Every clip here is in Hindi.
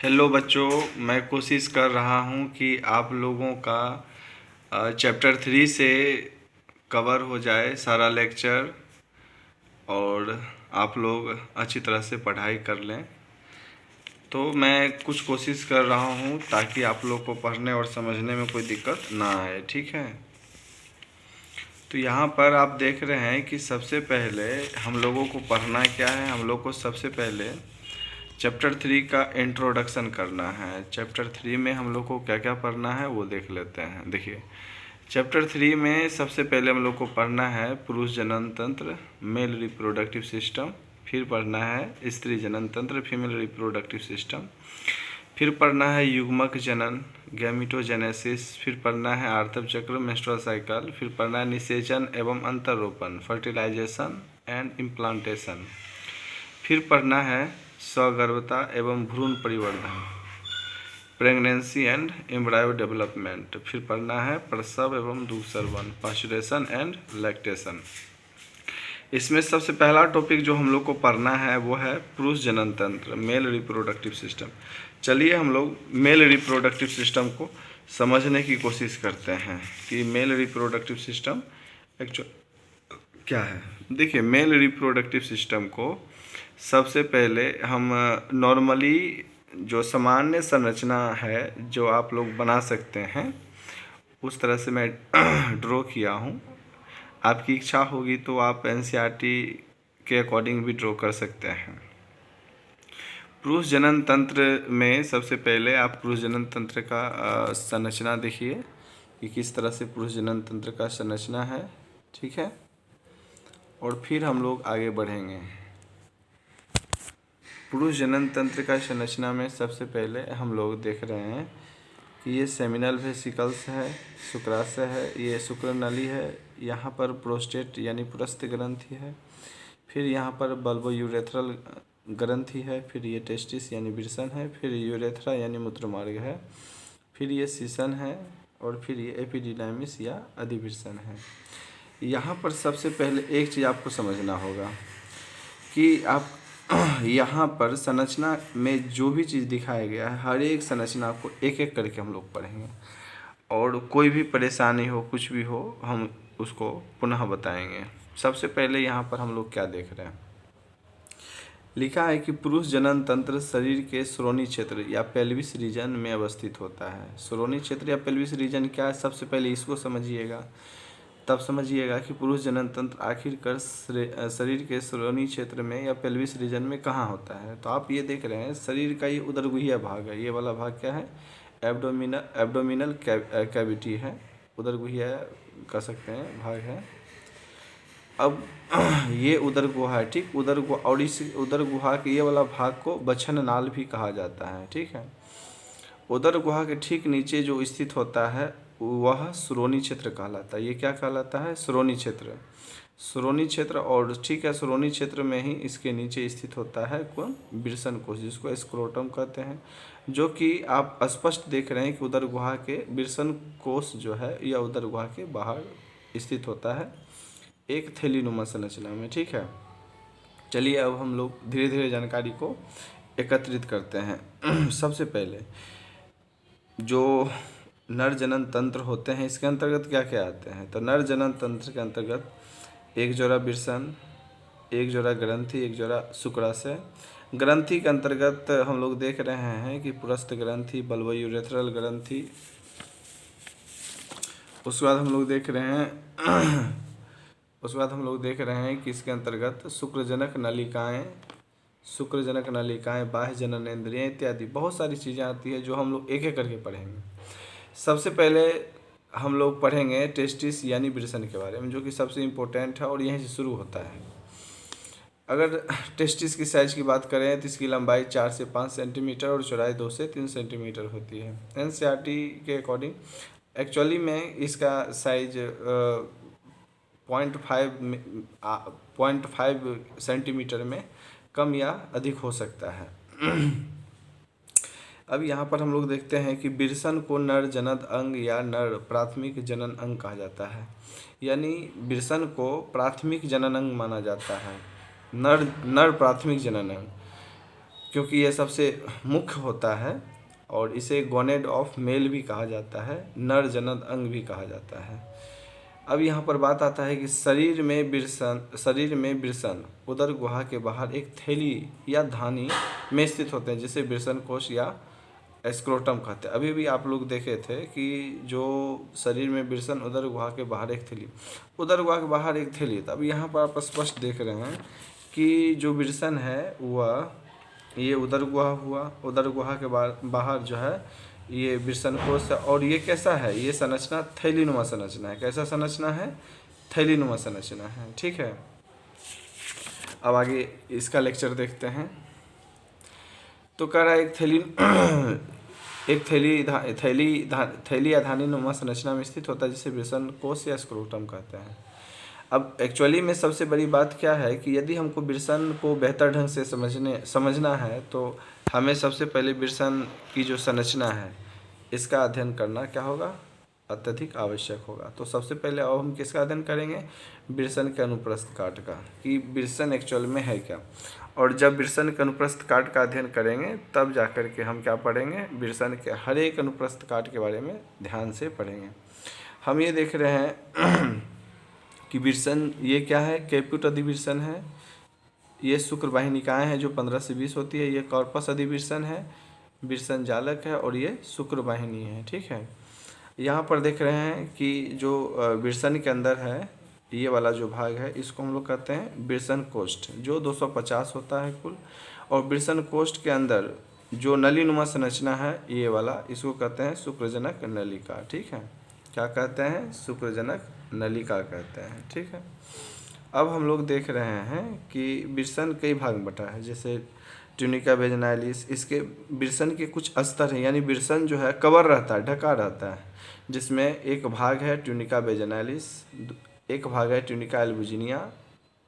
हेलो बच्चों, मैं कोशिश कर रहा हूँ कि आप लोगों का चैप्टर 3 से कवर हो जाए सारा लेक्चर और आप लोग अच्छी तरह से पढ़ाई कर लें। तो मैं कुछ कोशिश कर रहा हूँ ताकि आप लोग को पढ़ने और समझने में कोई दिक्कत ना आए, ठीक है। तो यहाँ पर आप देख रहे हैं कि सबसे पहले हम लोगों को पढ़ना क्या है। हम लोग को सबसे पहले चैप्टर 3 का इंट्रोडक्शन करना है। चैप्टर 3 में हम लोग को क्या क्या पढ़ना है वो देख लेते हैं। देखिए, चैप्टर 3 में सबसे पहले हम लोग को पढ़ना है पुरुष जनन तंत्र, मेल रिप्रोडक्टिव सिस्टम। फिर पढ़ना है स्त्री जनन तंत्र, फीमेल रिप्रोडक्टिव सिस्टम। फिर पढ़ना है युग्मक जनन, गैमिटोजेनेसिस। फिर पढ़ना है आर्तव चक्र, मेंस्ट्रुअल साइकिल। फिर पढ़ना है निषेचन एवं अंतरोपण, फर्टिलाइजेशन एंड इम्प्लांटेशन। फिर पढ़ना है सगर्भता एवं भ्रूण परिवर्धन, प्रेगनेंसी एंड एम्ब्रायो डेवलपमेंट। फिर पढ़ना है प्रसव एवं दूसरवन, पास्चुरेशन एंड लैक्टेशन। इसमें सबसे पहला टॉपिक जो हम लोग को पढ़ना है वो है पुरुष जनन तंत्र, मेल रिप्रोडक्टिव सिस्टम। चलिए हम लोग मेल रिप्रोडक्टिव सिस्टम को समझने की कोशिश करते हैं कि मेल रिप्रोडक्टिव सिस्टम एक्चुअल क्या है। देखिए, मेल रिप्रोडक्टिव सिस्टम को सबसे पहले हम नॉर्मली जो सामान्य संरचना है जो आप लोग बना सकते हैं उस तरह से मैं ड्रॉ किया हूँ। आपकी इच्छा होगी तो आप एनसीईआरटी के अकॉर्डिंग भी ड्रॉ कर सकते हैं। पुरुष जनन तंत्र में सबसे पहले आप पुरुष जनन तंत्र का संरचना देखिए कि किस तरह से पुरुष जनन तंत्र का संरचना है, ठीक है। और फिर हम लोग आगे बढ़ेंगे। पुरुष जनन तंत्र का संरचना में सबसे पहले हम लोग देख रहे हैं कि ये सेमिनल वेसिकल्स है, शुक्राशय है, ये शुक्र नली है, यहाँ पर प्रोस्टेट यानी पुरस्थ ग्रंथि है, फिर यहाँ पर बल्बो यूरेथ्रल ग्रंथि है, फिर ये टेस्टिस यानी वृषण है, फिर यूरेथ्रा यानी मूत्रमार्ग है, फिर ये सीसन है और फिर ये एपिडिडाइमिस या अधिवृषण है। यहाँ पर सबसे पहले एक चीज़ आपको समझना होगा कि आप यहाँ पर संरचना में जो भी चीज़ दिखाया गया है हर एक संरचना को एक एक करके हम लोग पढ़ेंगे और कोई भी परेशानी हो, कुछ भी हो, हम उसको पुनः बताएंगे। सबसे पहले यहाँ पर हम लोग क्या देख रहे हैं, लिखा है कि पुरुष जनन तंत्र शरीर के श्रोणि क्षेत्र या पेल्विस रीजन में अवस्थित होता है। श्रोणि क्षेत्र या पेल्विस रीजन क्या है, सबसे पहले इसको समझिएगा, तब समझिएगा कि पुरुष जनन तंत्र आखिरकार शरीर के श्रोणि क्षेत्र में या पेल्विस रीजन में कहाँ होता है। तो आप ये देख रहे हैं शरीर का ये उदरगुहिया भाग है, ये वाला भाग क्या है, एब्डोमिनल कैविटी है, उदरगुहिया कह सकते हैं भाग है। अब ये उदर गुहा है, ठीक, उदर गुहा, और इस उदर गुहा के ये वाला भाग को बछन नाल भी कहा जाता है, ठीक है। उदर गुहा के ठीक नीचे जो स्थित होता है वह श्रोणि क्षेत्र कहलाता है। ये क्या कहलाता है, श्रोणि क्षेत्र, श्रोणि क्षेत्र। और ठीक है, श्रोणि क्षेत्र में ही इसके नीचे स्थित होता है कौन, वृषण कोश, जिसको स्क्रोटम कहते हैं, जो कि आप स्पष्ट देख रहे हैं कि उदर गुहा के वृषण कोश जो है यह उदर गुहा के बाहर स्थित होता है एक थैलीनुमा संरचना में, ठीक है। चलिए अब हम लोग धीरे धीरे जानकारी को एकत्रित करते हैं। सबसे पहले जो नर जनन तंत्र होते हैं इसके अंतर्गत क्या क्या आते हैं, तो नर जनन तंत्र के अंतर्गत एक जोड़ा वृषण, एक जोड़ा ग्रंथि, एक जोड़ा शुक्राशय। ग्रंथि के अंतर्गत हम लोग देख रहे हैं कि पुरस्थ ग्रंथि, बल्बो यूरेथ्रल ग्रंथि। उसके बाद हम लोग देख रहे हैं कि इसके अंतर्गत शुक्रजनक नलिकाएं, बाह्य जननेंद्रियां इत्यादि बहुत सारी चीज़ें आती है जो हम लोग एक एक करके पढ़ेंगे। सबसे पहले हम लोग पढ़ेंगे टेस्टिस यानी वृषण के बारे में, जो कि सबसे इम्पोर्टेंट है और यहीं से शुरू होता है। अगर टेस्टिस की साइज़ की बात करें तो इसकी लंबाई 4 से 5 सेंटीमीटर और चौड़ाई 2 से 3 सेंटीमीटर होती है। एनसीईआरटी के अकॉर्डिंग एक्चुअली में इसका साइज 0.5 सेंटीमीटर में कम या अधिक हो सकता है। अब यहाँ पर हम लोग देखते हैं कि वृषण को नर जनन अंग या नर प्राथमिक जनन अंग कहा जाता है, यानी वृषण को प्राथमिक जनन अंग माना जाता है, नर प्राथमिक जनन अंग। क्योंकि ये सबसे मुख्य होता है और इसे गोनेड ऑफ मेल भी कहा जाता है, नर जनन अंग भी कहा जाता है। अब यहाँ पर बात आता है कि शरीर में वृषण उदर गुहा के बाहर एक थैली या धानी में स्थित होते हैं, जिसे वृषण कोश या स्क्रोटम कहते हैं। अभी भी आप लोग देखे थे कि जो शरीर में वृषण उदर गुहा के बाहर एक थैली, उदर गुहा के बाहर एक थैली, तो अब यहाँ पर आप स्पष्ट देख रहे हैं कि जो वृषण है वह ये उदर गुहा हुआ, उदर गुहा के बाहर जो है ये वृषण कोश है। और ये कैसा है, ये संरचना थैलीनुमा संरचना है। कैसा संरचना है, थैलीनुमा संरचना है। ठीक है, अब आगे इसका लेक्चर देखते हैं। तो कह रहा है एक थैली या धानीनुमा संरचना में स्थित होता है, जिसे वृषण कोश या स्क्रोटम कहते हैं। अब एक्चुअली में सबसे बड़ी बात क्या है कि यदि हमको वृषण को बेहतर ढंग से समझना है तो हमें सबसे पहले वृषण की जो संरचना है इसका अध्ययन करना क्या होगा, अत्यधिक आवश्यक होगा। तो सबसे पहले अब हम किसका अध्ययन करेंगे, वृषण के अनुप्रस्थ काट का, कि वृषण एक्चुअल में है क्या। और जब वृषण के अनुप्रस्थ काट का अध्ययन करेंगे तब जाकर के हम क्या पढ़ेंगे, वृषण के हर एक अनुप्रस्थ काट के बारे में ध्यान से पढ़ेंगे। हम ये देख रहे हैं कि वृषण ये क्या है, कैप्यूट अधिवृषण है, ये शुक्र वाहिनिकाएँ हैं जो 15 से 20 होती है, ये कॉर्पस अधिवृषण है, वृषण जालक है, और ये शुक्र वाहिनी है। ठीक है, यहाँ पर देख रहे हैं कि जो वृषण के अंदर है ये वाला जो भाग है इसको हम लोग कहते हैं वृषण कोष्ठ, जो 250 होता है कुल। और वृषण कोष्ठ के अंदर जो नलीनुमा संरचना है ये वाला, इसको कहते हैं शुक्रजनक नलिका। ठीक है, क्या कहते हैं, शुक्रजनक नलिका कहते हैं। ठीक है, अब हम लोग देख रहे हैं कि वृषण कई भाग में बटा है, जैसे ट्यूनिका वेजिनालिस, इसके वृषण के कुछ स्तर हैं, यानी वृषण जो है कवर रहता है, ढका रहता है, जिसमें एक भाग है ट्यूनिका वेजिनालिस, एक भाग है ट्यूनिका एल्बुजिनिया,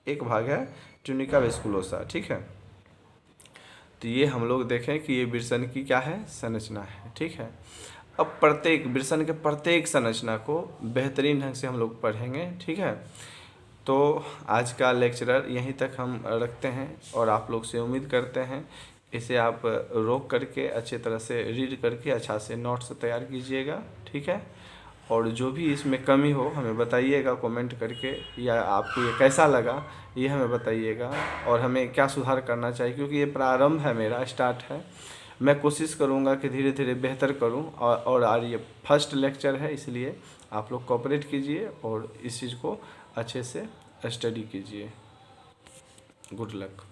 एक भाग है ट्यूनिका वेस्कुलोसा। ठीक है, तो ये हम लोग देखें कि ये वृषण की क्या है, संरचना है। ठीक है, अब प्रत्येक वृषण के प्रत्येक संरचना को बेहतरीन ढंग से हम लोग पढ़ेंगे। ठीक है, तो आज का लेक्चरर यहीं तक हम रखते हैं और आप लोग से उम्मीद करते हैं इसे आप रोक करके अच्छे तरह से रीड करके अच्छा से नोट्स तैयार कीजिएगा। ठीक है, और जो भी इसमें कमी हो हमें बताइएगा कमेंट करके, या आपको ये कैसा लगा ये हमें बताइएगा, और हमें क्या सुधार करना चाहिए, क्योंकि ये प्रारंभ है, मेरा स्टार्ट है। मैं कोशिश करूँगा कि धीरे धीरे बेहतर करूँ, और आज ये फर्स्ट लेक्चर है, इसलिए आप लोग कोऑपरेट कीजिए और इस चीज़ को अच्छे से स्टडी कीजिए। Good luck.